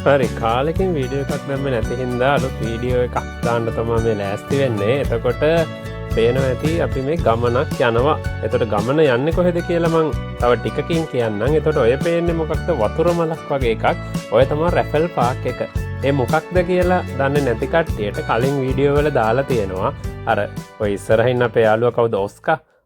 හරි කාලෙකින් වීඩියෝ එකක් දැම්මේ නැති හින්දා අලුත් වීඩියෝ එකක් දාන්න තමයි මේ ලෑස්ති වෙන්නේ. එතකොට පේනවා ඇති අපි මේ ගමනක් යනවා. එතකොට ගමන යන්නේ කොහෙද කියලා මං තව ටිකකින් කියන්නම්. එතකොට ඔය පේන්නේ මොකක්ද? වතුර මලක් වගේ එකක්. ඔය තමයි රැෆල් පාක් එක. ඒ මොකක්ද කියලා දන්නේ නැති කට්ටියට කලින් වීඩියෝ වල දාලා තියෙනවා. අර ඔය ඉස්සරහින් අපේ යාළුවා කවුද?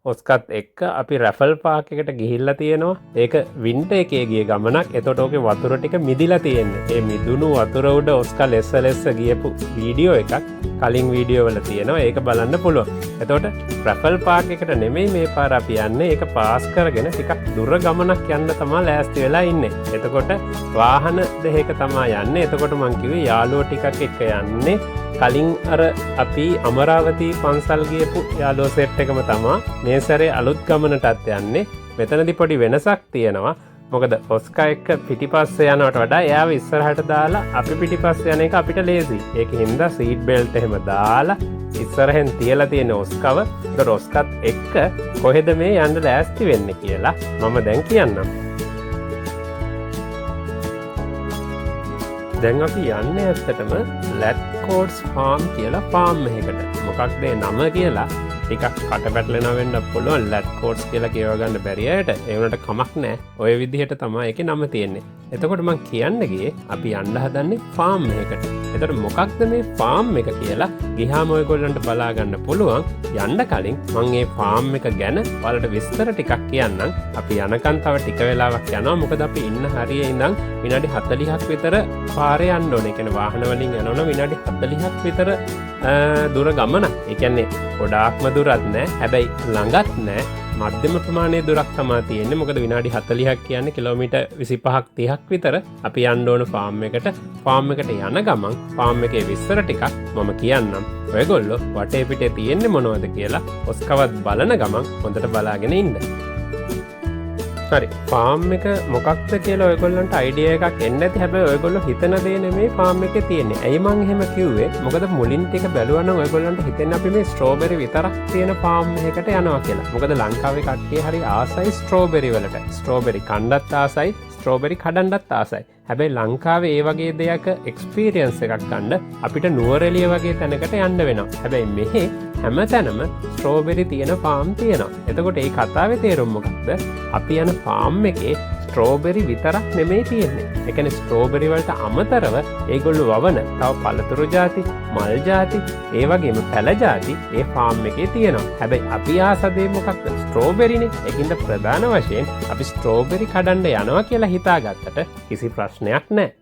ඔස්කත් එක්ක අපි රැෆල් පාක් එකට ගිහිල්ලා තියෙනවා. ඒක වින්ටර් එකේ ගිය ගමනක්. එතකොට ඕකේ වතුර ටික මිදිලා තියෙන්නේ. ඒ මිදුණු වතුර උඩ ඔස්කා ලෙස්ස ගියපු වීඩියෝ එකක් කලින් වීඩියෝ වල තියෙනවා. ඒක බලන්න පුළුවන්. එතකොට රැෆල් පාක් එකට නෙමෙයි මේ පාර අපි යන්නේ. ඒක පාස් කරගෙන ටිකක් දුර ගමනක් යන්න තමයි ලෑස්ති වෙලා ඉන්නේ. එතකොට වාහන දෙකක තමයි යන්නේ. එතකොට මං කිව්වේ යාළුවෝ ටිකක් එක්ක යන්නේ. කලින් අර අපි අමරාවතී පන්සල් ගියපු යාළුවෝ සෙට් එකම තමයි මේ සැරේ අලුත් ගමනටත් යන්නේ. මෙතනදී පොඩි වෙනසක් තියෙනවා. මොකද ඔස්කා එක්ක පිටිපස්සේ යනවට වඩා එයාව ඉස්සරහට දාලා අපි පිටිපස්සේ යන එක අපිට ලේසි. ඒක හින්දා සීට් බෙල්ට් එහෙම දාලා ඉස්සරහෙන් තියලා තියෙන ඔස්කව. ඒතර ඔස්කත් එක්ක කොහෙද මේ යන්න ලෑස්ති වෙන්නේ කියලා මම දැන් කියන්නම්. දැන් අපි යන්නේ ඇත්තටම ලැඩ්කෝඩ්ස් ෆාම් කියලා ෆාම් එකකට. මොකක්ද ඒ නම කියලා ටිකක් කටපැටලෙනවා වෙන්න පුළුවන්. ලැඩ්කෝඩ්ස් කියලා කියව ගන්න බැරි අයට ඒ වුණාට කමක් නැහැ. ওই විදිහට තමයි ඒකේ නම තියෙන්නේ. එතකොට මම කියන්න ගියේ අපි යන්න හදන්නේ ෆාම් එකකට. එතකොට මොකක්ද මේ ෆාම් එක කියලා ගියාම ඔයගොල්ලන්ට බලා ගන්න පුළුවන්. යන්න කලින් මම මේ ෆාම් එක ගැන ඔයාලට විස්තර ටිකක් කියන්නම්. අපි යනකන් තව ටික වෙලාවක් යනවා. මොකද අපි ඉන්න හරියේ ඉඳන් විනාඩි 40ක් විතර පාරේ යන්න ඕනේ. ඒ කියන්නේ වාහන වලින් යනවනම් විනාඩි 40ක් විතර දුර ගමනක්. ඒ කියන්නේ ගොඩාක්ම දුරත් නෑ. හැබැයි ළඟත් නෑ. මධ්‍යම ප්‍රමාණයේ දුරක් තමයි තියෙන්නේ. මොකද විනාඩි 40ක් කියන්නේ කිලෝමීටර් 25ක් 30ක් විතර අපි යන්න ඕන ෆාම් එකට. ෆාම් එකට යන ගමන් ෆාම් එකේ විස්තර ටිකක් මම කියන්නම්. ඔයගොල්ලෝ වටේ පිටේ තියෙන්නේ මොනවද කියලා ඔස්කවත් බලන ගමන් හොඳට බලාගෙන ඉන්න. හරි ෆාම් එක මොකක්ද කියලා ඔයගොල්ලන්ට අයිඩියා එකක් එන්න ඇති. හැබැයි ඔයගොල්ලෝ හිතන දේ නෙමෙයි ෆාම් එකේ තියෙන්නේ. ඇයි මං එහෙම කිව්වේ? මොකද මුලින් ටික බැලුවා නම් ඔයගොල්ලන්ට හිතෙන්නේ අපි මේ ස්ට්‍රෝබෙරි විතරක් තියෙන ෆාම් එකකට යනවා කියලා. මොකද ලංකාවේ කට්ටිය හරි ආසයි ස්ට්‍රෝබෙරි වලට. ස්ට්‍රෝබෙරි කණ්ඩත් ආසයි, ස්ට්‍රෝබෙරි කඩන්නත් ආසයි. හැබැයි ලංකාවේ ඒ වගේ දෙයක එක්ස්පීරියන්ස් එකක් ගන්න අපිට නුවරඑළිය වගේ තැනකට යන්න වෙනවා. හැබැයි මෙහි හැමතැනම ස්ට්‍රෝබෙරි තියෙන ෆාම් තියෙනවා. එතකොට ඒ කතාවේ තේරුම මොකක්ද? අපි යන ෆාම් එකේ ස්ට්‍රෝබෙරි විතරක් නෙමෙයි තියෙන්නේ. ඒ කියන්නේ ස්ට්‍රෝබෙරි වලට අමතරව ඒගොල්ලෝ වවන තව පළතුරු ಜಾති, මල් ಜಾති, ඒ වගේම පැල ಜಾති ඒ ෆාම් එකේ තියෙනවා. හැබැයි අපි ආස දේ මොකක්ද? ස්ට්‍රෝබෙරිනේ. ඒකින්ද ප්‍රධාන වශයෙන් අපි ස්ට්‍රෝබෙරි කඩන්න යනවා කියලා හිතාගත්තට කිසි ප්‍රශ්නයක් නැහැ.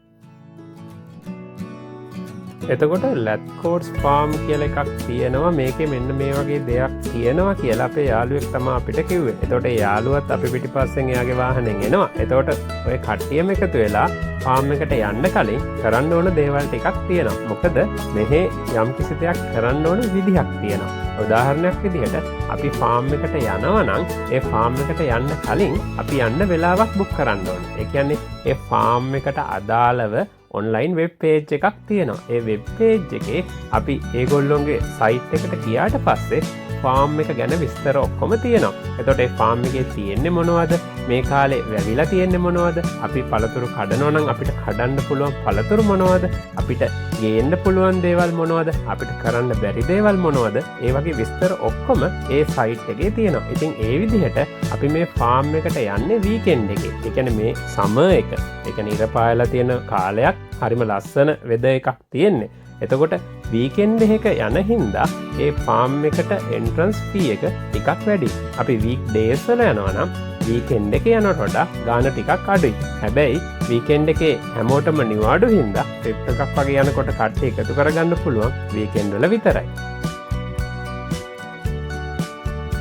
එතකොට ලැඩ්කෝඩ්ස් ෆාම් කියලා එකක් තියෙනවා. මේකේ මෙන්න මේ වගේ දෙයක් තියෙනවා කියලා අපේ යාළුවෙක් තමයි අපිට කිව්වේ. එතකොට ඒ යාළුවත් අපි පිටිපස්සෙන් එයාගේ වාහනෙන් එනවා. එතකොට ඔය කට්ටියම එකතු වෙලා ෆාම් එකට යන්න කලින් කරන්න ඕන දේවල් ටිකක් තියෙනවා. මොකද මෙහි යම් කිසි දෙයක් කරන්න ඕන විදිහක් තියෙනවා. උදාහරණයක් විදිහට අපි ෆාම් එකට යනවා නම් ඒ ෆාම් එකට යන්න කලින් අපි යන්න වෙලාවක් බුක් කරන්න ඕනේ. ඒ කියන්නේ ඒ ෆාම් එකට අදාළව ඔන්ලයින් වෙබ් පේජ් එකක් තියෙනවා. ඒ වෙබ් පේජ් එකේ අපි ඒගොල්ලොන්ගේ සයිට් එකට ගියාට පස්සේ ෆාම් එක ගැන විස්තර ඔක්කොම තියෙනවා. එතකොට ඒ ෆාම් එකේ තියෙන්නේ මොනවද? මේ කාලේ වැවිලා තියෙන්නේ මොනවද? අපි පළතුරු කඩනවා නම් අපිට කඩන්න පුළුවන් පළතුරු මොනවද? අපිට ගේන්න පුළුවන් දේවල් මොනවද? අපිට කරන්න බැරි දේවල් මොනවද? ඒ වගේ විස්තර ඔක්කොම ඒ සයිට් එකේ තියෙනවා. ඉතින් ඒ විදිහට අපි මේ ෆාම් එකට යන්නේ වීකෙන්ඩ් එකේ. ඒ කියන්නේ මේ සමර් එක. ඒ කියන්නේ ඉර පායලා තියෙන කාලයක් හරිම ලස්සන වෙදර් එකක් තියෙන්නේ. එතකොට වීකෙන්ඩ් එක යන හින්දා ඒ ෆාම් එකට එන්ට්‍රන්ස් ෆී එක ටිකක් වැඩි. අපි වීක් ඩේස් වල යනවා නම් වීකෙන්ඩ් එක යනකොට වඩා ගාන ටිකක් අඩුයි. හැබැයි වීකෙන්ඩ් එකේ හැමෝටම නිවාඩු හින්දා ට්‍රිප් එකක් වගේ යනකොට කට්ටිය එකතු කරගන්න පුළුවන් වීකෙන්ඩ් වල විතරයි.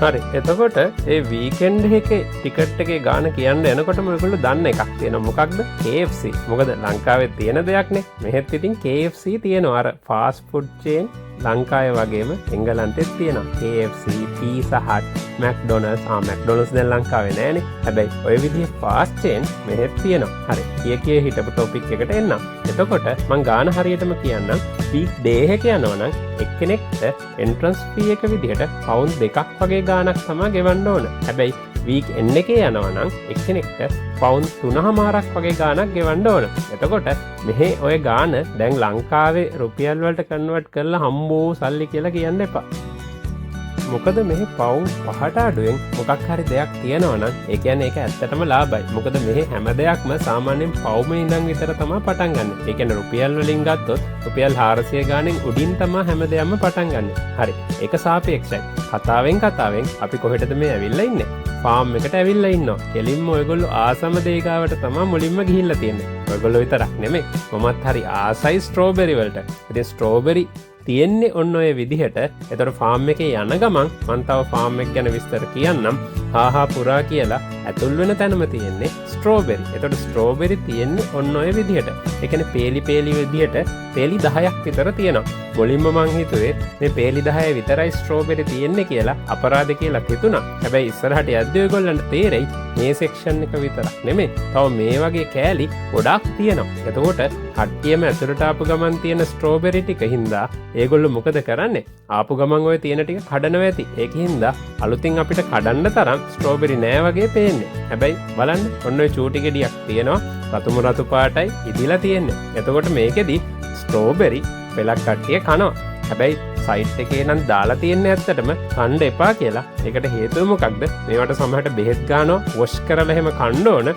හරි එතකොට ඒ වීකෙන්ඩ් එකේ ටිකට් එකේ ගාන කියන්න එනකොටම ඔයගොල්ලෝ දන්න එකක් තියෙනවා. මොකක්ද? KFC. මොකද ලංකාවේ තියෙන දෙයක්නේ. මෙහෙත් ඉතින් KFC තියෙනවා. අර ෆාස්ට් ෆුඩ් චේන් ලංකාවේ වගේම එංගලන්තෙත් තියෙනවා. KFC, Pizza Hut, McDonald's. McDonald's දැන් ලංකාවේ නෑනේ. හැබැයි ඔය විදිහේ ෆාස්ට් චේන් මෙහෙත් තියෙනවා. හරි කිය හිටපු ටොපික් එකට එන්නම්. එතකොට මං ගාන හරියටම කියන්නම්. වීක් ඩේ එක යනවා නම් එක්කෙනෙක්ට එන්ට්‍රන්ස් ෆී එක විදිහට පවුන්ඩ් 2ක් වගේ ගාණක් තමයි ගෙවන්න ඕන. හැබැයි වීක් එන්න එකේ යනවනම් එක්කෙනෙක්ට පවුන් 3.5ක් වගේ ගාණක් ගෙවන්න ඕන. එතකොට මෙහි ඔය ගාණ දැන් ලංකාවේ රුපියල් වලට කන්වර්ට් කරලා හම්බෝ සල්ලි කියලා කියන්න එපා. මොකද මෙහි පවුන් 5ට අඩුවෙන් මොකක් හරි දෙයක් තියෙනවා නම් ඒ කියන්නේ ඒක ඇත්තටම ලාභයි. මොකද මෙහි හැම දෙයක්ම සාමාන්‍යයෙන් පවුමේ ඉඳන් විතර තමයි පටන් ගන්න. ඒ කියන්නේ රුපියල් වලින් ගත්තොත් රුපියල් 400 ගාණෙන් උඩින් තමයි හැම දෙයක්ම පටන් ගන්න. හරි. ඒක සාපේක්ෂයි. කතාවෙන් අපි කොහෙටද මේ ඇවිල්ලා ඉන්නේ? ෆාම් එකට ඇවිල්ලා ඉන්නවා. කෙලින්ම ඔයගොල්ලෝ ආසම දේගාවට තමයි මුලින්ම ගිහිල්ලා තියෙන්නේ. ඔයගොල්ලෝ විතරක් නෙමෙයි. මමත් හරි ආසයි ස්ට්‍රෝබෙරි වලට. ඉතින් ස්ට්‍රෝබෙරි තියෙන්නේ ඔන්න ඔය විදිහට. එතකොට ෆාම් එකේ යන ගමන් මම තව ෆාම් එක ගැන විස්තර කියන්නම්. හාහා පුරා කියලා ඇතුල් වෙන තැනම තියෙන්නේ ස්ට්‍රෝබෙරි. එතකොට ස්ට්‍රෝබෙරි තියෙන්නේ ඔන්න ඔය විදිහට. ඒ කියන්නේ පේලි විදිහට පේලි 10ක් විතර තියෙනවා. මුලින්ම මං හිතුවේ මේ පේලි 10 විතරයි ස්ට්‍රෝබෙරි තියෙන්නේ කියලා අපරාධ කියලා හිතුණා. හැබැයි ඉස්සරහට යද්දී ඔයගොල්ලන්ට තේරෙයි මේ සෙක්ෂන් එක විතරක් නෙමෙයි. තව මේ වගේ කෑලි ගොඩක් තියෙනවා. එතකොට කට්ටියම ඇතුළට ආපු ගමන් තියෙන ස්ට්‍රෝබෙරි ටික හින්දා ඒගොල්ලෝ මොකද කරන්නේ? ආපු ගමන් ඔය තියෙන ටික කඩනවා ඇති. ඒකින් හින්දා අලුතින් අපිට කඩන්න තරම් ස්ට්‍රෝබෙරි නෑ වගේ පේන්නේ. හැබැයි බලන්න ඔන්න ඔය චූටි ගෙඩියක් තියෙනවා. රතු පාටයි ඉදිලා තියෙන්නේ. එතකොට මේකෙදි ස්ට්‍රෝබෙරි පෙලක් කට්ටිය කනවා. හැබැයි සයිට් එකේ නම් දාලා තියෙන්නේ ඇත්තටම කන්න එපා කියලා. ඒකට හේතුව මොකක්ද? මේවට සමහරට බෙහෙත් ගන්නවා, වොෂ් කරලා එහෙම කන්න ඕන.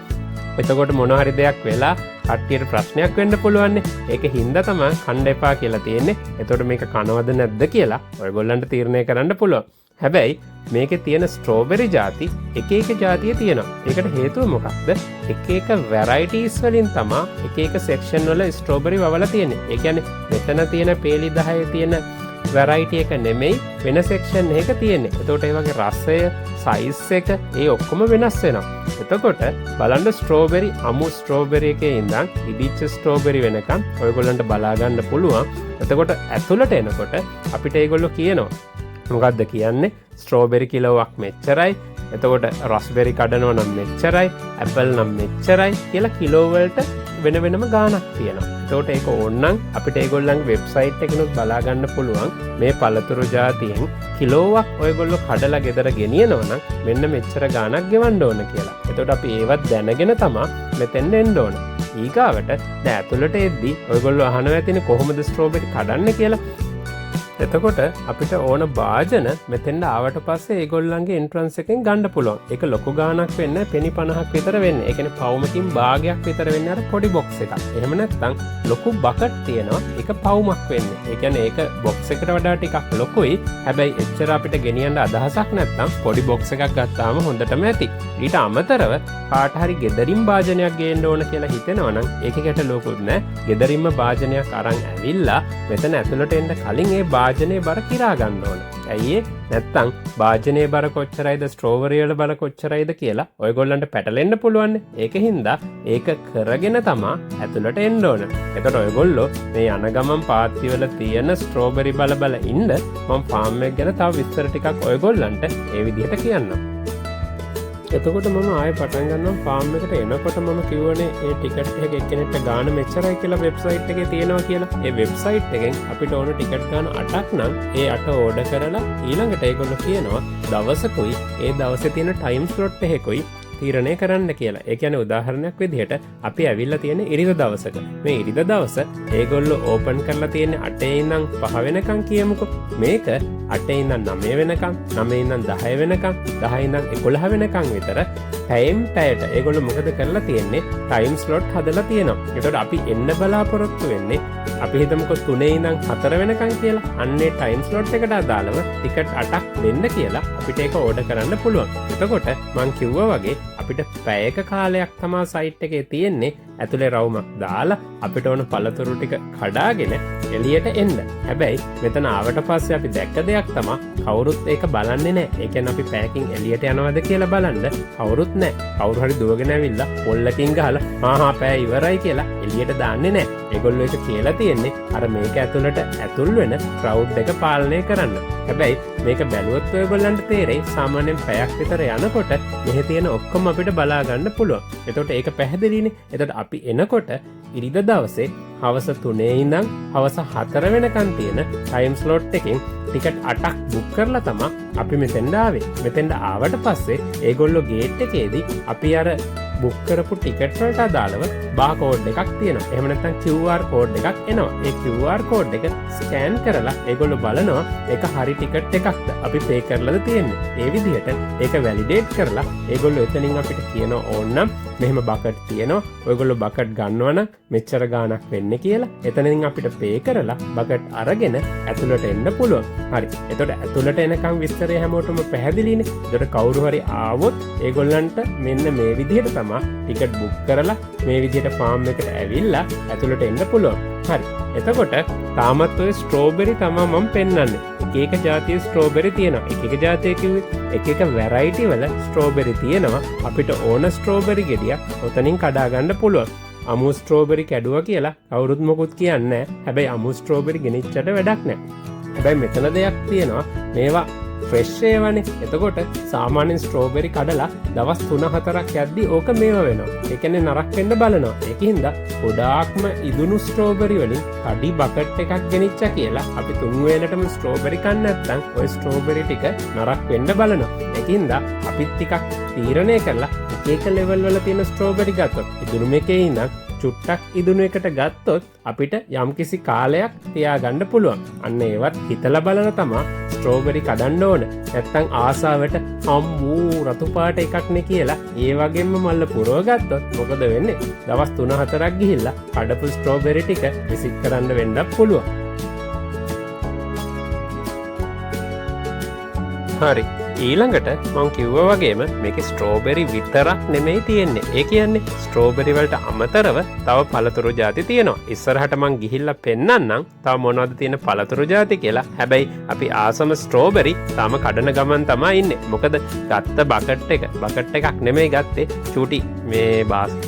එතකොට මොන හරි දෙයක් වෙලා කට්ටියට ප්‍රශ්නයක් වෙන්න පුළුවන්. ඒක හින්දා තමයි කන්න එපා කියලා තියෙන්නේ. එතකොට මේක කනවද නැද්ද කියලා ඔයගොල්ලන්ට තීරණය කරන්න පුළුවන්. හැබැයි මේකේ තියෙන ස්ට්‍රෝබෙරි ಜಾති එක ಜಾතිය තියෙනවා. ඒකට හේතුව මොකක්ද? එක වැරයිටිස් වලින් තමයි එක සෙක්ෂන් වල ස්ට්‍රෝබෙරි වවලා තියෙන්නේ. ඒ කියන්නේ මෙතන තියෙන පේලි 10 තියෙන වැරයිටි එක නෙමෙයි වෙන සෙක්ෂන් එකක තියෙන්නේ. එතකොට ඒ වගේ රසය, සයිස් එක ඒ ඔක්කොම වෙනස් වෙනවා. එතකොට බලන්න ස්ට්‍රෝබෙරි අමු ස්ට්‍රෝබෙරි එකේ ඉඳන් ඉදිච්ච ස්ට්‍රෝබෙරි වෙනකන් ඔයගොල්ලන්ට බලා ගන්න පුළුවන්. එතකොට ඇතුළට එනකොට අපිට ඒගොල්ලෝ කියනවා මොකක්ද කියන්නේ? ස්ට්‍රෝබෙරි කිලෝවක් මෙච්චරයි. එතකොට රස්බෙරි කඩනවා නම් මෙච්චරයි, ඇපල් නම් මෙච්චරයි කියලා කිලෝ වලට වෙන වෙනම ගාණක් තියෙනවා. එතකොට ඒක ඕනනම් අපිට ඒගොල්ලන්ගේ වෙබ්සයිට් එකනොත් බලා ගන්න පුළුවන් මේ පළතුරු జాතියෙන් කිලෝවක් ඔයගොල්ලෝ කඩලා ගෙදර ගෙනියනවා නම් මෙන්න මෙච්චර ගාණක් ගෙවන්න ඕන කියලා. එතකොට අපි ඒවත් දැනගෙන තමයි මෙතෙන් එන්න ඕන. ඊගාවට දැන් ඇතුළට එද්දි ඔයගොල්ලෝ අහනවා ඇතිනේ කොහොමද ස්ට්‍රෝබෙරි කඩන්නේ කියලා. එතකොට අපිට ඕන භාජන මෙතෙන්ට ආවට පස්සේ ඒගොල්ලන්ගේ එන්ට්‍රන්ස් එකෙන් ගන්න පුළුවන්. ඒක ලොකු ගාණක් වෙන්නේ පෙනි 50ක් විතර වෙන්නේ. ඒ කියන්නේ පවුමකින් භාගයක් විතර වෙන්නේ අර පොඩි බොක්ස් එකක්. එහෙම නැත්නම් ලොකු බකට් තියෙනවා. ඒක පවුමක් වෙන්නේ. ඒ කියන්නේ ඒක බොක්ස් එකට වඩා ටිකක් ලොකුයි. හැබැයි එච්චර අපිට ගෙනියන්න අදහසක් නැත්නම් පොඩි බොක්ස් එකක් ගත්තාම හොඳටම ඇති. ඊට අමතරව කාට හරි ගෙදරින් භාජනයක් ගේන්න ඕන කියලා හිතෙනවා නම් ඒකේ ගැටලුවකුත් නැහැ. ගෙදරින්ම භාජනයක් අරන් ඇවිල්ලා මෙතන ඇතුළට එන්න කලින් ඒ භාජනයේ බර කිරා ගන්න ඕන. ඇයි ඒ? නැත්තම් භාජනයේ බර කොච්චරයිද ස්ට්‍රෝබෙරි වල බර කොච්චරයිද කියලා ඔයගොල්ලන්ට පැටලෙන්න පුළුවන්. ඒකින්ද ඒක කරගෙන තමයි ඇතුළට එන්න ඕන. එතකොට ඔයගොල්ලෝ මේ යන ගමන් පාත්ති වල තියෙන ස්ට්‍රෝබෙරි බල ඉන්න මම ෆාම් එක ගැන තව විස්තර ටිකක් ඔයගොල්ලන්ට ඒ විදිහට කියන්නම්. එතකොට මම ආයෙ පටන් ගන්නම් ෆාම් එකට එනකොට මම කිව්වනේ ඒ ටිකට් එක එක්කෙනෙක්ට ගාන මෙච්චරයි කියලා වෙබ්සයිට් එකේ තියෙනවා කියලා. ඒ වෙබ්සයිට් එකෙන් අපිට ඕන ටිකට් ගාන 8ක් නම් ඒ 8 ඕඩර් කරලා ඊළඟට ඒගොල්ලෝ කියනවා දවසකුයි ඒ දවසේ තියෙන ටයිම් ස්ලොට් එකකුයි තීරණය කරන්න කියලා. ඒ කියන්නේ උදාහරණයක් විදිහට අපි ඇවිල්ලා තියෙන ඉරිදා දවසක. මේ ඉරිදා දවස ඒගොල්ලෝ ඕපන් කරලා තියෙන 8 ඉඳන් 5 වෙනකන් කියමුකෝ. මේක 8 ඉඳන් 9 වෙනකන්, 9 ඉඳන් 10 වෙනකන්, 10 ඉඳන් 11 වෙනකන් විතර ටයිම්ට ඒගොල්ලෝ මොකද කරලා තියෙන්නේ? ටයිම් ස්ලොට් හදලා තියෙනවා. ඒකට අපි එන්න බලාපොරොත්තු වෙන්නේ අපි හිතමුකෝ 3 ඉඳන් 4 වෙනකන් කියලා. අන්නේ ටයිම් ස්ලොට් එකට අදාළව ටිකට් 8ක් දෙන්න කියලා අපිට ඒක ඕඩර් කරන්න පුළුවන්. එතකොට මං කිව්වා වගේ අපිට පැයක කාලයක් තමා සයිට් එකේ තියෙන්නේ ඇතුලේ රවුමක් දාලා අපිට ඕන පළතුරු ටික කඩාගෙන එළියට එන්න. හැබැයි මෙතන ආවට පස්සේ අපි දැක්ක දෙයක් තමයි කවුරුත් ඒක බලන්නේ නැහැ. ඒ කියන්නේ අපි පැයකින් එළියට යනවද කියලා බලන්න කවුරුත් නැහැ. කවුරු හරි දුවගෙන ඇවිල්ලා පොල්ලකින් ගහලා ආහා පැය ඉවරයි කියලා එළියට දාන්නේ නැහැ. ඒගොල්ලෝ ඒක කියලා තියෙන්නේ අර මේක ඇතුළට ඇතුල් වෙන ක්‍රවුඩ් එක පාලනය කරන්න. හැබැයි මේක බැලුවොත් ඔයගොල්ලන්ට තේරෙයි සාමාන්‍යයෙන් පැයක් විතර යනකොට මෙහි තියෙන ඔක්කොම අපිට බලා ගන්න පුළුවන්. එතකොට ඒක පැහැදිලිනේ. එතකොට අපි එනකොට ඉරිද දවසේ හවස 3 ඉඳන් හවස 4 වෙනකන් තියෙන ටයිම් ස්ලොට් එකෙන් ටිකට් 8ක් බුක් කරලා තමයි අපි මෙතෙන්ට ආවේ. මෙතෙන්ට ආවට පස්සේ ඒගොල්ලෝ ගේට් එකේදී අපි අර බුක් කරපු ටිකට් වලට අදාළව බාකෝඩ් එකක් තියෙනවා. එහෙම නැත්නම් QR කෝඩ් එකක් එනවා. ඒ QR කෝඩ් එක ස්කෑන් කරලා ඒගොල්ලෝ බලනවා ඒක හරි ටිකට් එකක්ද අපි පේ කරලාද තියෙන්නේ. ඒ විදිහට ඒක වැලිඩේට් කරලා ඒගොල්ලෝ එතනින් අපිට කියනවා ඕනනම් මෙහෙම බකට් තියෙනවා. ඔයගොල්ලෝ බකට් ගන්නවා නම් මෙච්චර ගාණක් වෙන්නේ කියලා. එතනින් අපිට පේ කරලා බකට් අරගෙන ඇතුළට එන්න පුළුවන්. හරි. එතකොට ඇතුළට එනකම් විස්තරය හැමෝටම පැහැදිලිනේ. එතකොට කවුරු හරි ආවොත් ඒගොල්ලන්ට මෙන්න මේ විදිහට තමයි ටිකට් බුක් කරලා මේ විදිහට ෆාම් එකට ඇවිල්ලා ඇතුළට එන්න පුළුවන්. හරි. එතකොට තාමත් ඔය ස්ට්‍රෝබෙරි තමයි මම පෙන්වන්නේ. එක එක ජාතියේ ස්ට්‍රෝබෙරි තියෙනවා. එක එක ජාතිය කිව්වේ එක එක වැරයිටි වල ස්ට්‍රෝබෙරි තියෙනවා. අපිට ඕන ස්ට්‍රෝබෙරි ගෙඩියක් ඔතනින් කඩා ගන්න පුළුවන්. අමු ස්ට්‍රෝබෙරි කැඩුවා කියලා කවුරුත් මොකුත් කියන්නේ නැහැ. හැබැයි අමු ස්ට්‍රෝබෙරි ගෙනිච්චට වැඩක් නැහැ. හැබැයි මෙතන දෙයක් තියෙනවා. මේවා ෆ්‍රෙෂ් ඒවානේ. එතකොට සාමාන්‍යයෙන් ස්ට්‍රෝබෙරි කඩලා දවස් 3-4ක් යද්දි ඕක මේව වෙනවා. ඒ කියන්නේ නරක් වෙන්න බලනවා. ඒකින්ද ගොඩාක්ම ඉදුණු ස්ට්‍රෝබෙරි වලින් කඩි බකට් එකක් ගෙනිච්චා කියලා අපි 3 වේලටම ස්ට්‍රෝබෙරි කන්න නැත්නම් ওই ස්ට්‍රෝබෙරි ටික නරක් වෙන්න බලනවා. ඒකින්ද අපිත් ටිකක් තීරණය කරලා එක එක ලෙවල් වල තියෙන ස්ට්‍රෝබෙරි ගත්තොත් ඉදුණු මේකේ ඉඳන් චුට්ටක් ඉදුණු එකට ගත්තොත් අපිට යම්කිසි කාලයක් තියාගන්න පුළුවන්. අන්න ඒවත් හිතලා බලන තමයි ස්ට්‍රෝබෙරි කඩන්න ඕන. නැත්තම් ආසාවට අම්මෝ රතු පාට එකක් නේ කියලා ඒ වගේම මල්ල පුරව ගත්තොත් මොකද වෙන්නේ? දවස් 3-4ක් ගිහිල්ලා කඩපු ස්ට්‍රෝබෙරි ටික විසික් කරන්න වෙන්නත් පුළුවන්. හරි. ඊළඟට මං කිව්වා වගේම මේකේ ස්ට්‍රෝබෙරි විතරක් නෙමෙයි තියෙන්නේ. ඒ කියන්නේ ස්ට්‍රෝබෙරි වලට අමතරව තව පළතුරු ಜಾති තියෙනවා. ඉස්සරහට මං ගිහිල්ලා පෙන්නන්නම් තව මොනවද තියෙන පළතුරු ಜಾති කියලා. හැබැයි අපි ආසම ස්ට්‍රෝබෙරි තාම කඩන ගමන් තමයි ඉන්නේ. මොකද ගත්ත බකට් එකක් නෙමෙයි ගත්තේ. චූටි මේ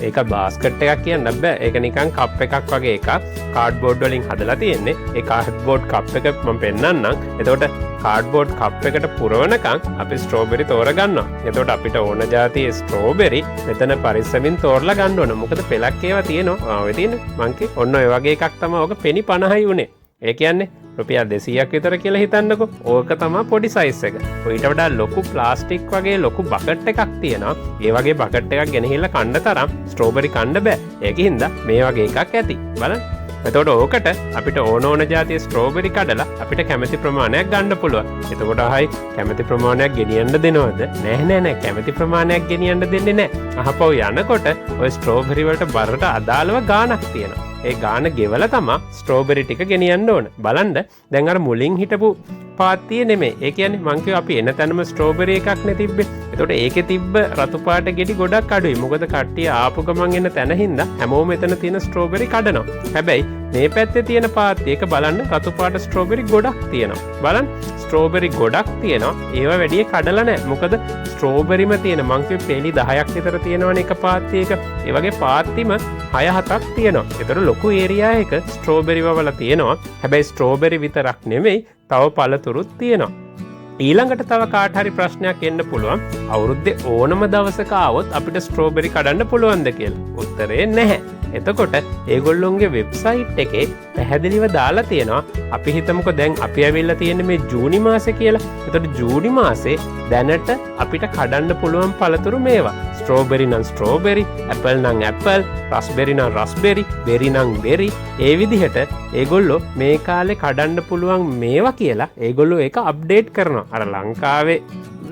ඒක බාස්කට් එකක් කියන්න බෑ. ඒක නිකන් කප් එකක් වගේ එකක්. කාඩ්බෝඩ් වලින් හදලා තියෙන්නේ. ඒ කාඩ්බෝඩ් කප් එක මම පෙන්නන්නම්. එතකොට කාඩ්බෝඩ් කප් එකට පුරවනකම් අපි ස්ට්‍රෝබෙරි තෝරගන්නවා. එතකොට අපිට ඕන જાතියේ ස්ට්‍රෝබෙරි මෙතන පරිස්සමින් තෝරලා ගන්න ඕන. මොකද පෙලක් ඒවා තියෙනවා. ඔය තියෙන මංකේ ඔන්න ඔය වගේ එකක් තමයි ඕක පෙනි 50යි උනේ. ඒ කියන්නේ රුපියල් 200ක් විතර කියලා හිතන්නකෝ. ඕක තමයි පොඩි සයිස් එක. ඊට වඩා ලොකු ප්ලාස්ටික් වගේ ලොකු බකට් එකක් තියෙනවා. ඒ වගේ බකට් එකක් ගෙනහිල්ලා කන්න තරම් ස්ට්‍රෝබෙරි කන්න බෑ. ඒකින්ද මේ වගේ එකක් ඇති. බලන්න. එතකොට ඕකට අපිට ඕන જાතිය ස්ට්‍රෝබෙරි කඩලා අපිට කැමති ප්‍රමාණයක් ගන්න පුළුවන්. එතකොට ආයි කැමති ප්‍රමාණයක් ගෙනියන්න දෙනවද? නෑ කැමති ප්‍රමාණයක් ගෙනියන්න දෙන්නේ නෑ. අහපව යනකොට ඔය ස්ට්‍රෝබෙරි වලට බරට අදාළව ගාණක් තියෙනවා. ඒ ගාණ ගෙවලා තමයි ස්ට්‍රෝබෙරි ටික ගෙනියන්න ඕන. බලන්න දැන් අර මුලින් හිටපු පාත්තිය නෙමෙයි. ඒ කියන්නේ මං කිව්වා අපි එන තැනම ස්ට්‍රෝබෙරි එකක් නේ තිබ්බේ. එතකොට ඒකේ තිබ්බ රතු පාට ගෙඩි ගොඩක් අඩුයි. මොකද කට්ටිය ආපු ගමන් එන තැන හින්දා හැමෝම එතන තියෙන ස්ට්‍රෝබෙරි කඩනවා. හැබැයි මේ පැත්තේ තියෙන පාත්තිය එක බලන්න රතු පාට ස්ට්‍රෝබෙරි ගොඩක් තියෙනවා. බලන්න ස්ට්‍රෝබෙරි ගොඩක් තියෙනවා. ඒවා වැඩි කඩලා නැහැ. මොකද ස්ට්‍රෝබෙරිම තියෙන මං කිව්වේ පෙලි 10ක් විතර තියෙනවනේ එක පාත්තියක. ඒ වගේ පාත්තිම 6-7ක් තියෙනවා. ඒතර ලොකු ඒරියා එක ස්ට්‍රෝබෙරි වවලා තියෙනවා. හැබැයි ස්ට්‍රෝබෙරි විතරක් නෙමෙයි තව පළතුරුත් තියෙනවා. ඊළඟට තව කාට හරි ප්‍රශ්නයක් එන්න පුළුවන්. අවුරුද්දේ ඕනම දවසක ආවොත් අපිට ස්ට්‍රෝබෙරි කඩන්න පුළුවන්ද කියලා. උත්තරේ නැහැ. එතකොට ඒගොල්ලොන්ගේ වෙබ්සයිට් එකේ පැහැදිලිව දාලා තියෙනවා. අපි හිතමුකෝ දැන් අපි ඇවිල්ලා තියෙන්නේ මේ ජූනි මාසේ කියලා. එතකොට ජූනි මාසේ දැනට අපිට කඩන්න පුළුවන් පළතුරු මේවා. ස්ට්‍රෝබෙරි නම් ස්ට්‍රෝබෙරි, ඇපල් නම් ඇපල්, රස්බෙරි නම් රස්බෙරි, බෙරි නම් බෙරි. ඒ විදිහට ඒගොල්ලෝ මේ කාලේ කඩන්න පුළුවන් මේවා කියලා ඒගොල්ලෝ ඒක අප්ඩේට් කරනවා. අර ලංකාවේ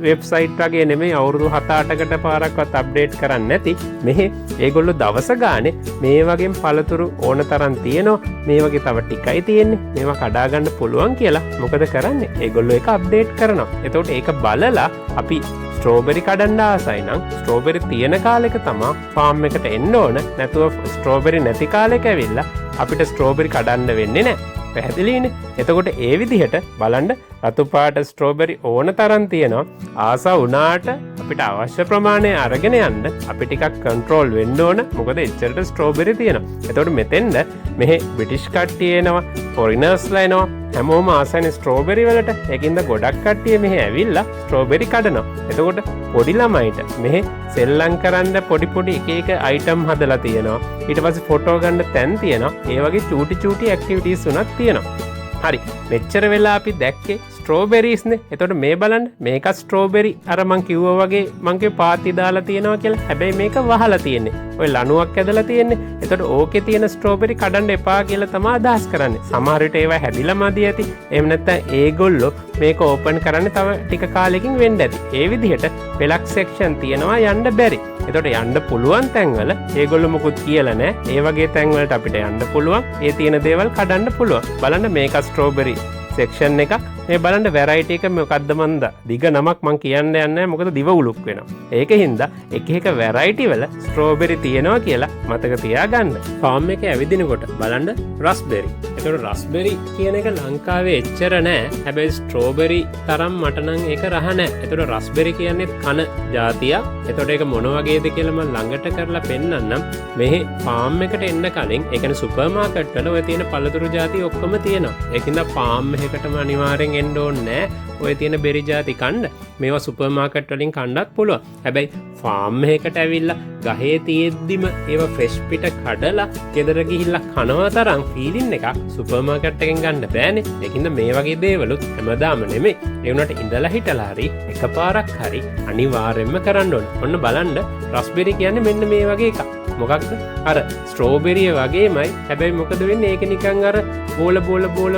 වෙබ්සයිට් වගේ නෙමෙයි අවුරුදු 7-8කට පාරක්වත් අප්ඩේට් කරන්නේ නැති. මෙහි ඒගොල්ලෝ දවස ගානේ මේ වගේම පළතුරු ඕන තරම් තියෙනවා. මේ වගේ තව ටිකයි තියෙන්නේ. මේවා කඩා ගන්න පුළුවන් කියලා මොකද කරන්නේ? ඒගොල්ලෝ ඒක අප්ඩේට් කරනවා. එතකොට ඒක බලලා අපි ස්ට්‍රෝබෙරි කඩන්න ආසයි නම් ස්ට්‍රෝබෙරි තියෙන කාලෙක තමයි ෆාම් එකට එන්න ඕන. නැතුව ස්ට්‍රෝබෙරි නැති කාලෙක ඇවිල්ලා අපිට ස්ට්‍රෝබෙරි කඩන්න වෙන්නේ නැහැ. පැහැදිලිනේ. එතකොට ඒ විදිහට බලන්න රතු පාට ස්ට්‍රෝබෙරි ඕන තරම් තියෙනවා. ආසා වුණාට අපිට අවශ්‍ය ප්‍රමාණය අරගෙන යන්න අපි ටිකක් කන්ට්‍රෝල් වෙන්න ඕන. මොකද එච්චරට ස්ට්‍රෝබෙරි තියෙනවා. එතකොට මෙතෙන්ද මෙහි බ්‍රිටිෂ් කට්ටිය එනවා, ෆොරිනර්ස්ලා එනවා. හැමෝම ආසන්නේ ස්ට්‍රෝබෙරි වලට. ඒකින්ද ගොඩක් කට්ටිය මෙහි ඇවිල්ලා ස්ට්‍රෝබෙරි කඩනවා. එතකොට පොඩි ළමයිට මෙහි සෙල්ලම් කරන්න පොඩි එක එක අයිටම් හදලා තියෙනවා. ඊට පස්සේ ෆොටෝ ගන්න තැන් තියෙනවා. ඒ වගේ චූටි ඇක්ටිවිටීස් උනත් තියෙනවා. හරි, මෙච්චර වෙලා අපි දැක්කේ ස්ට්‍රෝබෙරිස්නේ. එතකොට මේ බලන්න, මේක ස්ට්‍රෝබෙරි අර මං කිව්වා වගේ මං කිව්ව පාති දාලා තියෙනවා කියලා. හැබැයි මේක වහලා තියෙන්නේ. ඔය ලණුවක් ඇදලා තියෙන්නේ. එතකොට ඕකේ තියෙන ස්ට්‍රෝබෙරි කඩන්න එපා කියලා තමයි අදහස් කරන්නේ. සමහර විට ඒවා හැදිලා මදි ඇති. එහෙම නැත්නම් ඒගොල්ලෝ මේක ඕපන් කරන්නේ තව ටික කාලෙකින් වෙන්න ඇති. ඒ විදිහට පෙලක් සෙක්ෂන් තියෙනවා යන්න බැරි. එතකොට යන්න පුළුවන් තැන්වල ඒගොල්ලෝ මොකුත් කියලා නැහැ. ඒ වගේ තැන්වලට අපිට යන්න පුළුවන්. ඒ තියෙන දේවල් කඩන්න පුළුවන්. බලන්න මේක ස්ට්‍රෝබෙරි සෙක්ෂන් එකක්. මේ බලන්න වැරයිටි එක මොකද්ද මන්ද? දිග නමක් මං කියන්න යන්නේ නැහැ. මොකද දිව උලුක් වෙනවා. ඒකින්ද එක වැරයිටි වල ස්ට්‍රෝබෙරි තියෙනවා කියලා මතක තියාගන්න. ෆාම් එකේ ඇවිදිනකොට බලන්න රස්බෙරි. ඒතකොට රස්බෙරි කියන එක ලංකාවේ එච්චර නැහැ. හැබැයි ස්ට්‍රෝබෙරි තරම් මට නම් ඒක රහ නැහැ. ඒතකොට රස්බෙරි කියන්නේ කන జాතියක්. ඒතකොට ඒක මොන වගේද කියලා මම ළඟට කරලා පෙන්නන්නම්. මෙහි ෆාම් එකට එන්න කලින් ඒ කියන්නේ සුපර් මාකට් වල ඔය තියෙන පළතුරු జాති ඔක්කොම තියෙනවා. ඒකින්ද ෆාම් එකකටම අනිවාර්යෙන් එන්න ඕනේ නැහැ. ඔය තියෙන බෙරි ಜಾති කන්න. මේවා සුපර් මාකට් වලින් කන්නත් පුළුවන්. හැබැයි ෆාම් එකකට ඇවිල්ලා ගහේ තියෙද්දිම ඒවා ෆ්‍රෙෂ් පිට කඩලා ගෙදර ගිහිල්ලා කනවා තරම් ෆීලින් එකක් සුපර් මාකට් එකෙන් ගන්න බෑනේ. ඒකින්ද මේ වගේ දේවලුත් හැමදාම නෙමෙයි. ඒ වුණාට ඉඳලා හිටලා හරි එකපාරක් හරි අනිවාර්යෙන්ම කරන්න ඕනේ. ඔන්න බලන්න රස්බෙරි කියන්නේ මෙන්න මේ වගේ එකක්. මොකක්ද? අර ස්ට්‍රෝබෙරිය වගේමයි. හැබැයි මොකද වෙන්නේ? ඒක නිකන් අර බෝල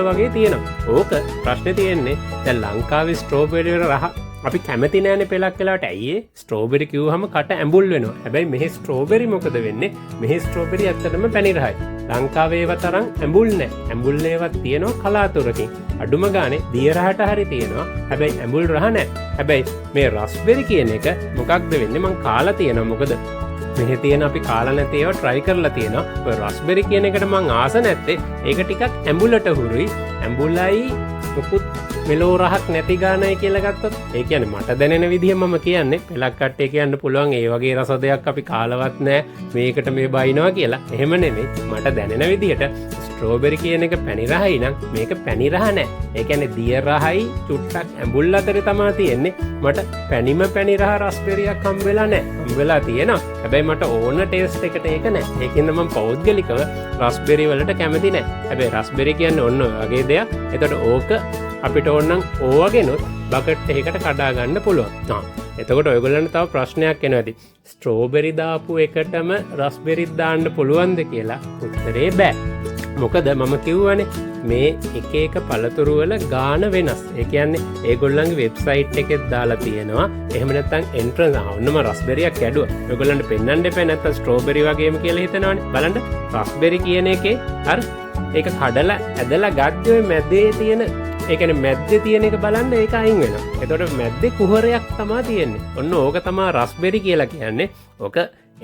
වගේ තියෙනවා. ඕක ප්‍රශ්නේ තියෙන්නේ දැන් ලංකාවේ ස්ට්‍රෝබෙරි වල රහ අපි කැමති නෑනේ පෙලක් වෙලාවට. ඇයි ඒ ස්ට්‍රෝබෙරි කිව්වහම කට ඇඹුල් වෙනවා. හැබැයි මෙහි ස්ට්‍රෝබෙරි මොකද වෙන්නේ? මෙහි ස්ට්‍රෝබෙරි ඇත්තටම පැණි රහයි. ලංකාවේ ඒවා තරම් ඇඹුල් නෑ. ඇඹුල් ඒවා තියෙනවා කලාතුරකින්. අඩුම ගානේ දිය රහට හරි තියෙනවා. හැබැයි ඇඹුල් රහ නෑ. හැබැයි මේ රස්බෙරි කියන එක මොකක්ද වෙන්නේ? මං කාලා තියෙනවා. මොකද මෙහි තියෙන අපි කාලා නැති ඒවා try කරලා තියෙනවා. ඔය රස්බෙරි කියන එකට මං ආස නැත්තේ ඒක ටිකක් ඇඹුලට හුරුයි. ඇඹුලයි මොකුත් මෙලෝ රහක් නැති ගානයි කියලා ගත්තොත් ඒ කියන්නේ මට දැනෙන විදිහ මම කියන්නේ. පෙලක් කට්ටිය කියන්න පුළුවන් ඒ වගේ රස දෙයක් අපි කාලවත් නැහැ. මේකට මේ බයිනවා කියලා. එහෙම නෙමෙයි. මට දැනෙන විදිහට ස්ට්‍රෝබෙරි කියන එක පැණි රහයි නම් මේක පැණි රහ නැහැ. ඒ කියන්නේ දිය රහයි චුට්ටක් ඇඹුල් අතරේ තමයි තියෙන්නේ. මට පැණිම පැණි රහ රස්බෙරියක් හම්බ වෙලා නැහැ. හම්බ වෙලා තියෙනවා. හැබැයි මට ඕන ටේස්ට් එකට ඒක නැහැ. ඒකින්ද මම පෞද්ගලිකව රස්බෙරි වලට කැමති නැහැ. හැබැයි රස්බෙරි කියන්නේ ඔන්න ඔය වගේ දෙයක්. එතකොට ඕක අපිට ඕනනම් ඕවගෙනුත් බකට් එකකට කඩා ගන්න පුළුවන්. එතකොට ඔයගොල්ලන්ට තව ප්‍රශ්නයක් එනවා ඇති. ස්ට්‍රෝබෙරි දාපු එකටම රස්බෙරිත් දාන්න පුළුවන්ද කියලා? උත්තරේ බෑ. මොකද මම කිව්වනේ මේ එක පළතුරු වල ගාන වෙනස්. ඒ කියන්නේ ඒගොල්ලන්ගේ වෙබ්සයිට් එකෙත් දාලා තියෙනවා. එහෙම නැත්නම් එන්ට්‍රන්ස් ඔන්නම රස්බෙරියක් ඇඩුවා. ඔයගොල්ලන්ට පෙන්වන්න එපා නැත්නම් ස්ට්‍රෝබෙරි වගේම කියලා හිතනවනේ. බලන්න රස්බෙරි කියන එකේ අර ඒක කඩලා ඇදලා ගත්තේ ඔය මැදේ තියෙන ඒ කියන්නේ මැද්දේ තියෙන එක බලන්න ඒක අයින් වෙනවා. එතකොට මැද්දේ කුහරයක් තමයි තියෙන්නේ. ඔන්න ඕක තමයි රස්බෙරි කියලා කියන්නේ. ඕක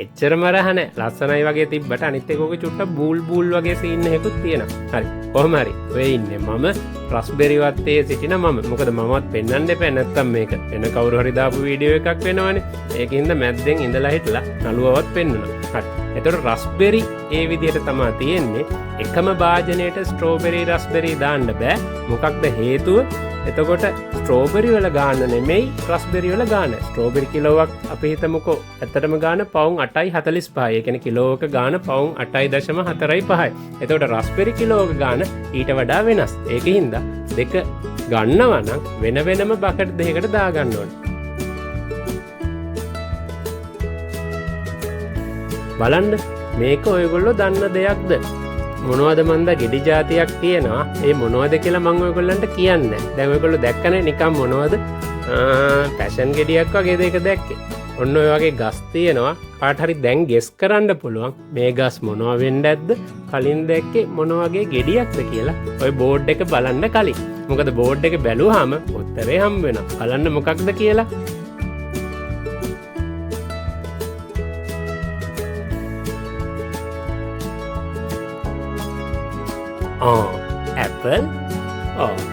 එච්චරම රහ නැහැ. ලස්සනයි වගේ තිබ්බට අනිත් එක ඕක චුට්ටක් බූල් වගේ සීන් එකකුත් තියෙනවා. හරි. කොහොම හරි. ඔය ඉන්නේ මම රස්බෙරි වත්තේ සිටින මම. මොකද මමවත් පෙන්වන්න එපා නැත්තම් මේක වෙන කවුරු හරි දාපු වීඩියෝ එකක් වෙනවනේ. ඒකින්ද මැද්දෙන් ඉඳලා හිටලා නළුවවත් පෙන්වනවා. හරි. එතකොට රස්බෙරි ඒ විදිහට තමයි තියෙන්නේ. එකම භාජනයේට ස්ට්‍රෝබෙරි රස්බෙරි දාන්න බෑ. මොකක්ද හේතුව? එතකොට ස්ට්‍රෝබෙරි වල ගාන නෙමෙයි රස්බෙරි වල ගාන. ස්ට්‍රෝබෙරි කිලෝවක් අපි හිතමුකෝ ඇත්තටම ගාන පවුම් 8.45. ඒ කියන්නේ කිලෝවක ගාන පවුම් 8.45. එතකොට රස්බෙරි කිලෝවක ගාන ඊට වඩා වෙනස්. ඒකින්ද දෙක ගන්නවා නම් වෙන වෙනම බකට් දෙකකට දා ගන්න ඕනේ. බලන්න මේක ඔයගොල්ලෝ දන්න දෙයක්ද? මොනවද මන්ද ගෙඩි జాතියක් තියෙනවා. ඒ මොනවද කියලා මම ඔයගොල්ලන්ට කියන්නේ. දැන් ඔයගොල්ලෝ දැක්කනේ නිකන් මොනවද? පැෂන් ගෙඩියක් වගේ දෙයක දැක්කේ. ඔන්න ඔය වගේ ගස් තියෙනවා. කාට හරි දැන් ගෙස් කරන්න පුළුවන් මේ ගස් මොනවා වෙන්න ඇද්ද? කලින් දැක්කේ මොන වගේ ගෙඩියක්ද කියලා. ඔය බෝඩ් එක බලන්න කලින්. මොකද බෝඩ් එක බැලුවාම උත්තරේ හම්බ වෙනවා. බලන්න මොකක්ද කියලා. ඇපල්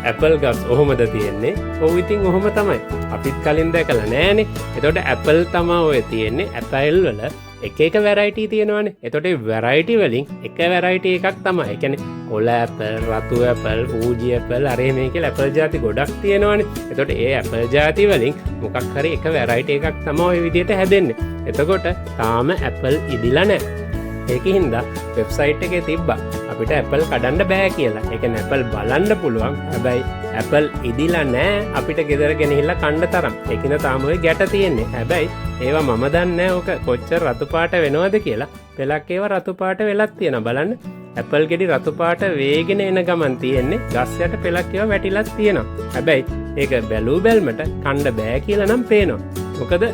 ඇපල් ගස් ඔහොමද තියෙන්නේ. ඔව් ඉතින් ඔහොම තමයි. අපිත් කලින් දැකලා නෑනේ. එතකොට Apple තමයි ඔය තියෙන්නේ. Apple වල එක වැරයිටි තියෙනවානේ. එතකොට වැරයිටි වලින් එක වැරයිටි එකක් තමයි. ඒ කියන්නේ කොළ Apple, රතු Apple, ඌජි Apple, අර මේ කියලා Apple ಜಾති ගොඩක් තියෙනවානේ. එතකොට ඒ Apple ಜಾති වලින් මොකක් හරි එක වැරයිටි එකක් තමයි ওই විදිහට හැදෙන්නේ. එතකොට තාම Apple ඉදිලා නැහැ. ඒකින්ද වෙබ්සයිට් එකේ තිබ්බා අපිට Apple කඩන්න බෑ කියලා. ඒ කියන්නේ Apple බලන්න පුළුවන්. හැබැයි Apple ඉදිලා නැහැ අපිට ගෙදර ගෙනහිල්ලා කන්න තරම්. ඒකින්ද තාම ওই ගැට තියෙන්නේ. හැබැයි ඒවා මම දන්නේ නැහැ ඕක කොච්චර රතු පාට වෙනවද කියලා. පෙලක් ඒවා රතු පාට වෙලක් තියෙනවා. බලන්න. Apple ගෙඩි රතු පාට වේගෙන එන ගමන් තියෙන්නේ. ගස් යට පෙලක් ඒවා වැටිලක් තියෙනවා. හැබැයි ඒක බැලූ බැල්මට කන්න බෑ කියලා නම් පේනවා. මොකද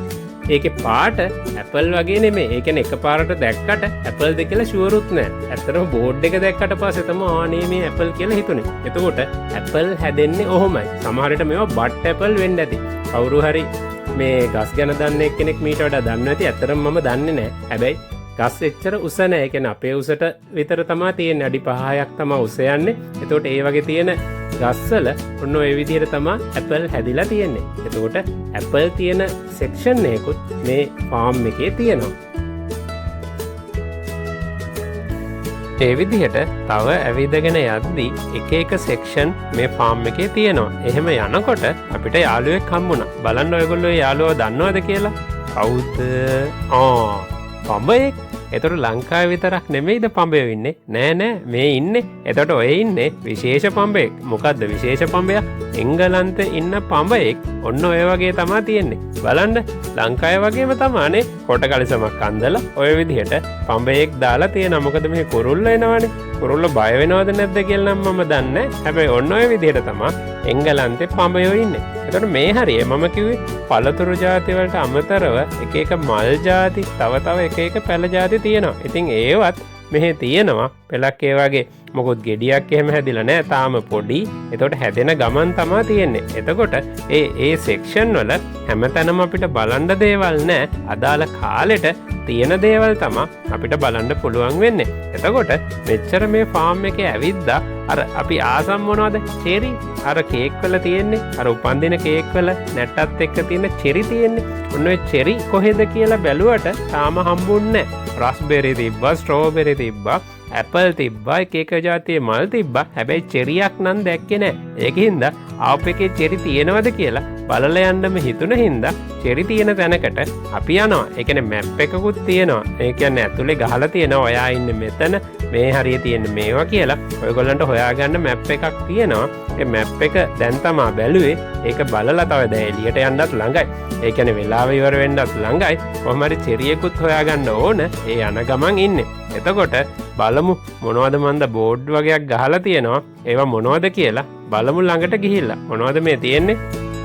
ඒකේ පාට Apple වගේ නෙමෙයි. ඒ කියන්නේ එකපාරට දැක්කට Apple ද කියලා ෂුවරුත් නෑ. ඇත්තටම බෝඩ් එක දැක්කට පස්සේ තමයි ආනේ මේ Apple කියලා හිතුනේ. එතකොට Apple හැදෙන්නේ ඔහොමයි. සමහර විට මේවා බට් Apple වෙන්න ඇති. කවුරු හරි මේ ගස් ගැන දන්න එක්කෙනෙක් මීට වඩා දන්නවා ඇති. ඇත්තටම මම දන්නේ නෑ. හැබැයි ගස් එච්චර උස නෑ. ඒ කියන්නේ අපේ උසට විතර තමයි තියෙන්නේ. අඩි 5ක් තමයි උස යන්නේ. එතකොට ඒ වගේ තියෙන ගස්වල ඔන්න ඔය විදිහට තමයි Apple හැදිලා තියෙන්නේ. එතකොට Apple තියෙන සෙක්ෂන් එකකුත් මේ ෆාම් එකේ තියෙනවා. ඒ විදිහට තව ඇවිදගෙන යද්දී එක සෙක්ෂන් මේ ෆාම් එකේ තියෙනවා. එහෙම යනකොට අපිට යාළුවෙක් හම්බුණා. බලන්න ඔයගොල්ලෝ යාළුවව දන්නවද කියලා? කවුද? පඹයෙක්. එතකොට ලංකාවේ විතරක් නෙමෙයිද පඹයෝ ඉන්නේ? නෑ මේ ඉන්නේ. එතකොට ඔය ඉන්නේ විශේෂ පඹයෙක්. මොකද්ද විශේෂ පඹයා? එංගලන්තේ ඉන්න පඹයෙක්. ඔන්න ඔය වගේ තමයි තියෙන්නේ. බලන්න ලංකාවේ වගේම තමානේ කොට කලිසමක් අන්දලා ඔය විදිහට පඹයෙක් දාලා තියෙනවා. මොකද මේ කුරුල්ල එනවනේ. කුරුල්ල බය වෙනවද නැද්ද කියලා නම් මම දන්නේ නැහැ. හැබැයි ඔන්න ඔය විදිහට තමයි එංගලන්තේ පඹයෝ ඉන්නේ. එතකොට මේ හරිය මම කිව්වේ පළතුරු ಜಾති වලට අමතරව එක මල් ಜಾති තව එක පැල ಜಾති තියෙනවා. ඉතින් ඒවත් මෙහි තියෙනවා. පෙලක් ඒ වගේ මොකොත් ගෙඩියක් එහෙම හැදිලා නැහැ. තාම පොඩි. එතකොට හැදෙන ගමන් තමයි තියෙන්නේ. එතකොට ඒ සෙක්ෂන් වල හැමතැනම අපිට බලන්න දේවල් නැහැ. අදාළ කාලෙට තියෙන දේවල් තමයි අපිට බලන්න පුළුවන් වෙන්නේ. එතකොට මෙච්චර මේ ෆාම් එකේ ඇවිද්දා අර අපි ආසම් මොනවද? චෙරි. අර කේක් වල තියෙන්නේ. අර උපන්දින කේක් වල නැට්ටත් එක්ක තියෙන චෙරි තියෙන්නේ. ඔන්න ඔය චෙරි කොහෙද කියලා බැලුවට තාම හම්බුන්නේ නැහැ. රස්බෙරි තිබ්බා, ස්ට්‍රෝබෙරි තිබ්බා, ඇපල් තිබ්බා, එක ජාතියේ මල් තිබ්බා. හැබැයි චෙරියක් නම් දැක්කේ නැහැ. ඒකින්ද ආප් එකේ චෙරි තියෙනවද කියලා බලලා යන්නම හිතුන හින්දා චෙරි තියෙන තැනකට අපි යනවා. ඒ කියන්නේ මැප් එකකුත් තියෙනවා. ඒ කියන්නේ ඇතුලේ ගහලා තියෙනවා ඔයා ඉන්නේ මෙතන, මේ හරිය තියෙන්නේ මේවා කියලා. ඔයගොල්ලන්ට හොයාගන්න මැප් එකක් තියෙනවා. ඒ මැප් එක දැන් තමයි බැලුවේ. ඒක බලලා තව දැන් එළියට යන්නත් ළඟයි. ඒ කියන්නේ වෙලාව ඉවර වෙන්නත් ළඟයි. කොහොම හරි චෙරියකුත් හොයාගන්න ඕන. ඒ යන ගමන් ඉන්නේ. එතකොට බලමු මොනවද මන්ද බෝඩ් වගේක් ගහලා තියෙනවා. ඒවා මොනවද කියලා බලමු ළඟට ගිහිල්ලා. මොනවද මේ තියෙන්නේ?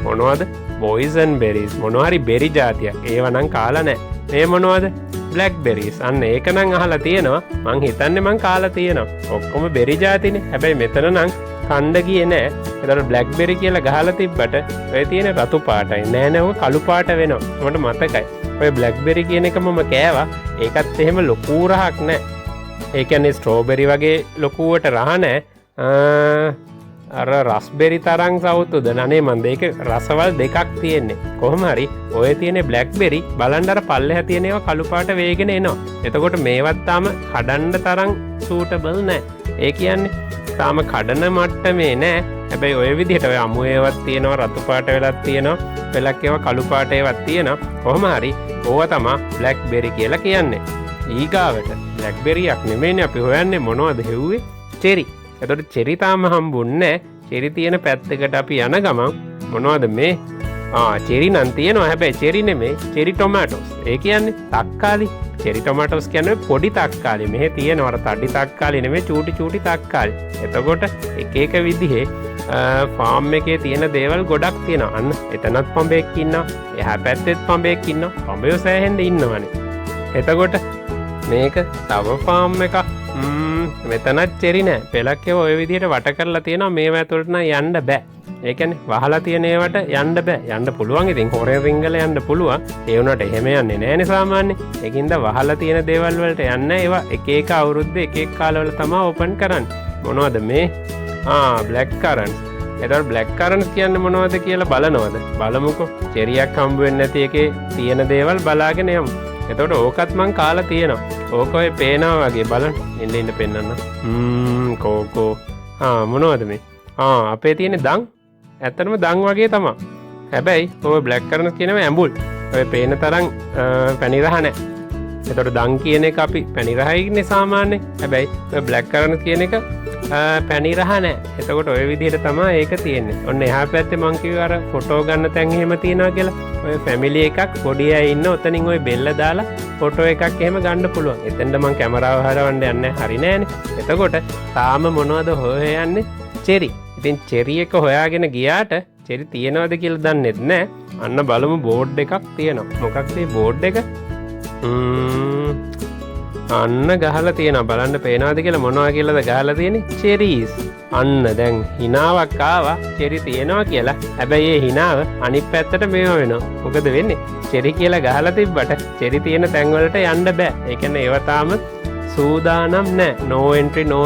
මොනවද? poison berries. මොනවා හරි බෙරි జాතියක්. ඒවා නම් කාලා නැහැ. මේ මොනවද? blackberries. අන්න ඒක නම් අහලා තියෙනවා. මං හිතන්නේ මං කාලා තියෙනවා. ඔක්කොම බෙරි జాතිනේ. හැබැයි මෙතන නම් කණ්ඩ ගියේ නෑ. ඒතර blackberry කියලා ගහලා තිබ්බට ඔය තියෙන රතු පාටයි. නෑ ඔය කළු පාට වෙනවා. මට මතකයි. ඔය blackberry කියන එක මම කෑවා. ඒකත් එහෙම ලොකු රහක් නෑ. ඒ කියන්නේ ස්ට්‍රෝබෙරි වගේ ලොකුවට රහ නෑ. අර රස්බෙරි තරම් සවුතුද නනේ මන්ද ඒක රසවල් දෙකක් තියෙන්නේ. කොහොම හරි ඔය තියෙන බ්ලැක්බෙරි බලන්න අර පල්ලෙහා තියෙන ඒවා කළු පාට වේගෙන එනවා. එතකොට මේවත් තාම කඩන්න තරම් සූටබල් නෑ. ඒ කියන්නේ තාම කඩන මට්ටමේ නෑ. හැබැයි ඔය විදිහට ඔය අමු ඒවත් තියෙනවා, රතු පාට වෙලක් තියෙනවා, පෙලක් ඒවා කළු පාට ඒවත් තියෙනවා. කොහොම හරි ඕවා තමයි බ්ලැක්බෙරි කියලා කියන්නේ. ඊගාවට බ්ලැක්බෙරියක් නෙමෙයිනේ අපි හොයන්නේ. මොනවද හෙව්වේ? චෙරි. එතකොට චෙරි තාම හම්බුන්නේ නැහැ. චෙරි තියෙන පැත්තකට අපි යන ගමන් මොනවද මේ? චෙරි නම් තියෙනවා. හැබැයි චෙරි නෙමෙයි. චෙරි ටොමැටෝස්. ඒ කියන්නේ තක්කාලි. චෙරි ටොමැටෝස් කියන්නේ පොඩි තක්කාලි. මෙහෙ තියෙනවා අර තඩි තක්කාලි නෙමෙයි, චූටි තක්කාලි. එතකොට එක විදිහේ ෆාම් එකේ තියෙන දේවල් ගොඩක් තියෙනවා. අන්න එතනත් පඹෙක් ඉන්නවා. එහා පැත්තෙත් පඹෙක් ඉන්නවා. පඹයෝ සෑහෙන්න ඉන්නවනේ. එතකොට මේක තව ෆාම් එකක්. මෙතනත් චෙරි නෑ. පෙලක් ඒවා ඔය විදිහට වට කරලා තියෙනවා. මේවා ඇතුළට නම් යන්න බෑ. ඒ කියන්නේ වහලා තියෙන ඒවට යන්න බෑ. යන්න පුළුවන් ඉතින් හොරෙන් රිංගල යන්න පුළුවන්. ඒ වුණාට එහෙම යන්නේ නෑනේ සාමාන්‍යයෙන්. ඒකින්ද වහලා තියෙන දේවල් වලට යන්න ඒවා එක අවුරුද්ද එක කාලවල තමයි ඕපන් කරන්නේ. මොනවද මේ? black currants. එතකොට බ්ලැක් කරන්ට් කියන්නේ මොනවද කියලා බලනවද? බලමුකෝ. චෙරියක් හම්බ වෙන්නේ නැති එකේ තියෙන දේවල් බලාගෙන යමු. එතකොට ඕකත් මං කාලා තියෙනවා. ඕක ඔය පේනවා වගේ බලන්න. ඉන්න පෙන්නන්න. කෝකෝ. මොනවද මේ? අපේ තියෙන දන්. ඇත්තටම දන් වගේ තමයි. හැබැයි ඔය බ්ලැක් කරන්ට් කියනම ඇඹුල්. ඔය පේන තරම් පැණි රහ නැහැ. එතකොට දන් කියන එක අපි පැණි රහයිනේ සාමාන්‍යයෙන්. හැබැයි ඔය බ්ලැක් කරන්ට් කියන එක පැණි රහ නැහැ. එතකොට ඔය විදිහට තමයි ඒක තියෙන්නේ. ඔන්න එහා පැත්තේ මං කිව්ව අර ෆොටෝ ගන්න තැන් එහෙම තියනවා කියලා. ඔය ෆැමිලි එකක් පොඩි අය ඉන්න ඔතනින් ඔය බෙල්ල දාලා ෆොටෝ එකක් එහෙම ගන්න පුළුවන්. එතෙන්ද මං කැමරාව හරවන්න යන්නේ හරි නෑනේ. එතකොට තාම මොනවද හොයන්නේ? චෙරි. ඉතින් චෙරි එක හොයාගෙන ගියාට චෙරි තියනවද කියලා දන්නෙත් නෑ. අන්න බලමු බෝඩ් එකක් තියෙනවා. මොකක්ද මේ බෝඩ් එක? අන්න ගහලා තියෙනවා. බලන්න පේනවද කියලා මොනවා කියලාද ගහලා තියෙන්නේ? චෙරීස්. අන්න දැන් හිනාවක් ආවා චෙරි තියෙනවා කියලා. හැබැයි ඒ හිනාව අනිත් පැත්තට මේව වෙනවා. මොකද වෙන්නේ? චෙරි කියලා ගහලා තිබ්බට චෙරි තියෙන තැන් වලට යන්න බෑ. ඒ කියන්නේ ඒව තාම සූදානම් නෑ. no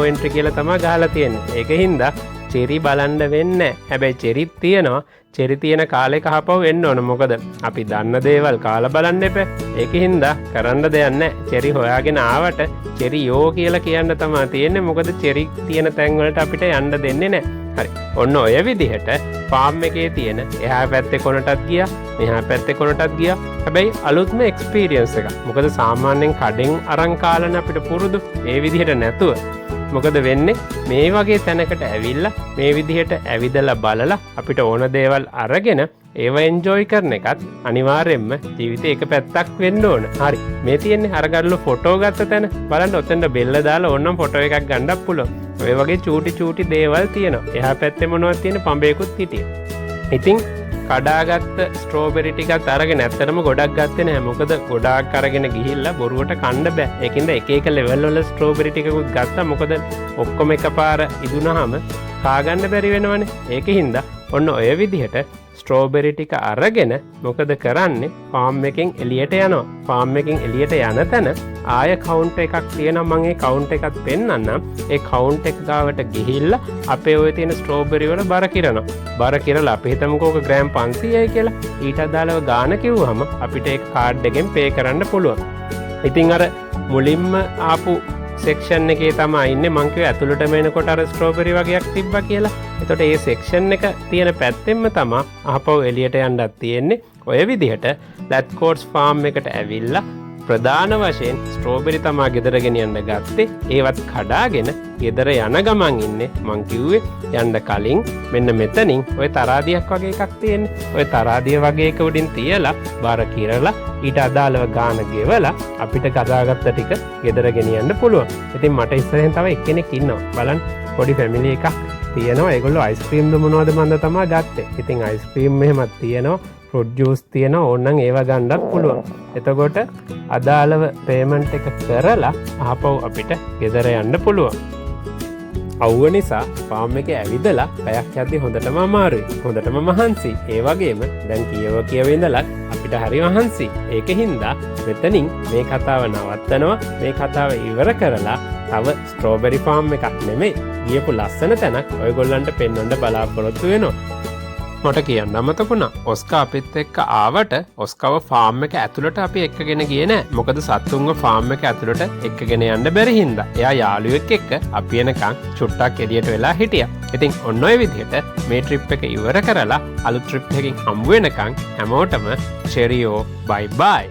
entry කියලා තමයි ගහලා තියෙන්නේ. ඒකින්ද චෙරි බලන්න වෙන්නේ නෑ. හැබැයි චෙරිත් තියෙනවා. චෙරි තියෙන කාලෙක හපව වෙන්න ඕන. මොකද අපි දන්න දේවල් කාලා බලන්න එපා. ඒකින්ද කරන්න දෙයක් නෑ. චෙරි හොයාගෙන ආවට චෙරි යෝ කියලා කියන්න තමයි තියෙන්නේ. මොකද චෙරි තියෙන තැන් වලට අපිට යන්න දෙන්නේ නෑ. හරි. ඔන්න ඔය විදිහට ෆාම් එකේ තියෙන එහා පැත්තේ කොනටත් ගියා, මෙහා පැත්තේ කොනටත් ගියා. හැබැයි අලුත්ම එක්ස්පීරියන්ස් එකක්. මොකද සාමාන්‍යයෙන් කඩෙන් අරන් කාලන අපිට පුරුදු. ඒ විදිහට නැතුව මොකද වෙන්නේ? මේ වගේ තැනකට ඇවිල්ලා මේ විදිහට ඇවිදලා බලලා අපිට ඕන දේවල් අරගෙන ඒව එන්ජොයි කරන එකත් අනිවාර්යෙන්ම ජීවිතේ එක පැත්තක් වෙන්න ඕන. හරි. මේ තියෙන්නේ අරගල්ල ෆොටෝ ගත්ත තැන. බලන්න ඔතෙන්ද බෙල්ල දාලා ඕනනම් ෆොටෝ එකක් ගන්නත් පුළුවන්. ඔය වගේ චූටි දේවල් තියෙනවා. එහා පැත්තේ මොනවද තියෙන්නේ? පඹේකුත් හිටියේ. ඉතින් කඩාගත්ත ස්ට්‍රෝබෙරි ටිකත් අරගෙන ඇත්තටම ගොඩක් ගත්තේ නැහැ. මොකද ගොඩාක් අරගෙන ගිහිල්ලා බොරුවට කන්න බෑ. ඒකින්ද එක එක ලෙවල් වල ස්ට්‍රෝබෙරි ටිකකුත් ගත්තා. මොකද ඔක්කොම එකපාර ඉදුණාම කා ගන්න බැරි වෙනවනේ. ඒකින්ද ඔන්න ඔය විදිහට ස්ට්‍රෝබෙරි ටික අරගෙන මොකද කරන්නේ? ෆාම් එකෙන් එළියට යනවා. ෆාම් එකෙන් එළියට යන තැන ආය කවුන්ට් එකක් තියෙනවා. මම ඒ කවුන්ට් එකත් පෙන්නන්නම්. ඒ කවුන්ට් එක ගාවට ගිහිල්ලා අපේ ඔය තියෙන ස්ට්‍රෝබෙරි වල බර කිරනවා. බර කිරලා අපි හිතමුකෝ ඔක ග්‍රෑම් 500යි කියලා. ඊට අදාළව ගාන කිව්වහම අපිට ඒ කාඩ් එකෙන් පේ කරන්න පුළුවන්. ඉතින් අර මුලින්ම ආපු සෙක්ෂන් එකේ තමයි ඉන්නේ. මං කිව්වා ඇතුළටම එනකොට අර ස්ට්‍රෝබෙරි වගේක් තිබ්බා කියලා. එතකොට ඒ සෙක්ෂන් එක තියෙන පැත්තෙන්ම තමයි ආපහු එළියට යන්නත් තියෙන්නේ. ඔය විදිහට ලැත්කෝට්ස් ෆාම් එකට ඇවිල්ලා ප්‍රධාන වශයෙන් ස්ට්‍රෝබෙරි තමා ගෙදර ගෙනියන්න ගත්තේ. ඒවත් කඩාගෙන ගෙදර යන ගමන් ඉන්නේ. මං කිව්වේ යන්න කලින් මෙන්න මෙතනින් ඔය තරාදියක් වගේ එකක් තියෙන්නේ. ඔය තරාදිය වගේ එක උඩින් තියලා බාර කිරලා ඊට අදාළව ගාන ගෙවලා අපිට කදාගත්ත ටික ගෙදර ගෙනියන්න පුළුවන්. ඉතින් මට ඉස්සරහින් තව එක්කෙනෙක් ඉන්නවා. බලන්න පොඩි ෆැමිලි එකක් තියෙනවා. ඒගොල්ලෝ අයිස්ක්‍රීම්ද මොනවද මන්ද තමයි ගත්තේ. ඉතින් අයිස්ක්‍රීම් මෙහෙමත් තියෙනවා. ෆෘට් ජූස් තියෙනවා. ඕනනම් ඒවා ගන්නත් පුළුවන්. එතකොට අදාළව පේමන්ට් එක කරලා ආපහු අපිට ගෙදර යන්න පුළුවන්. අවුව නිසා ෆාම් එකේ ඇවිදලා පැයක් යද්දි හොඳටම අමාරුයි. හොඳටම මහන්සි. ඒ වගේම දැන් කියව ඉඳලා අපිට හරි මහන්සි. ඒකින්ද මෙතනින් මේ කතාව නවත්තනවා. මේ කතාව ඉවර කරලා තව ස්ට්‍රෝබෙරි ෆාම් එකක් නෙමෙයි ගියපු ලස්සන තැනක් ඔයගොල්ලන්ට පෙන්වන්න බලාපොරොත්තු වෙනවා. මට කියන්න අමතකුණා. ඔස්කා අපිත් එක්ක ආවට ඔස්කව ෆාම් එක ඇතුළට අපි එක්කගෙන ගියේ නෑ. මොකද සත්තුන්ව ෆාම් එක ඇතුළට එක්කගෙන යන්න බැරි හින්දා. එයා යාළුවෙක් එක්ක අපි එනකන් චුට්ටක් එළියට වෙලා හිටියා. ඉතින් ඔන්න ඔය විදිහට මේ ට්‍රිප් එක ඉවර කරලා අලුත් ට්‍රිප් එකකින් හම්බ වෙනකන් හැමෝටම cheerio bye bye.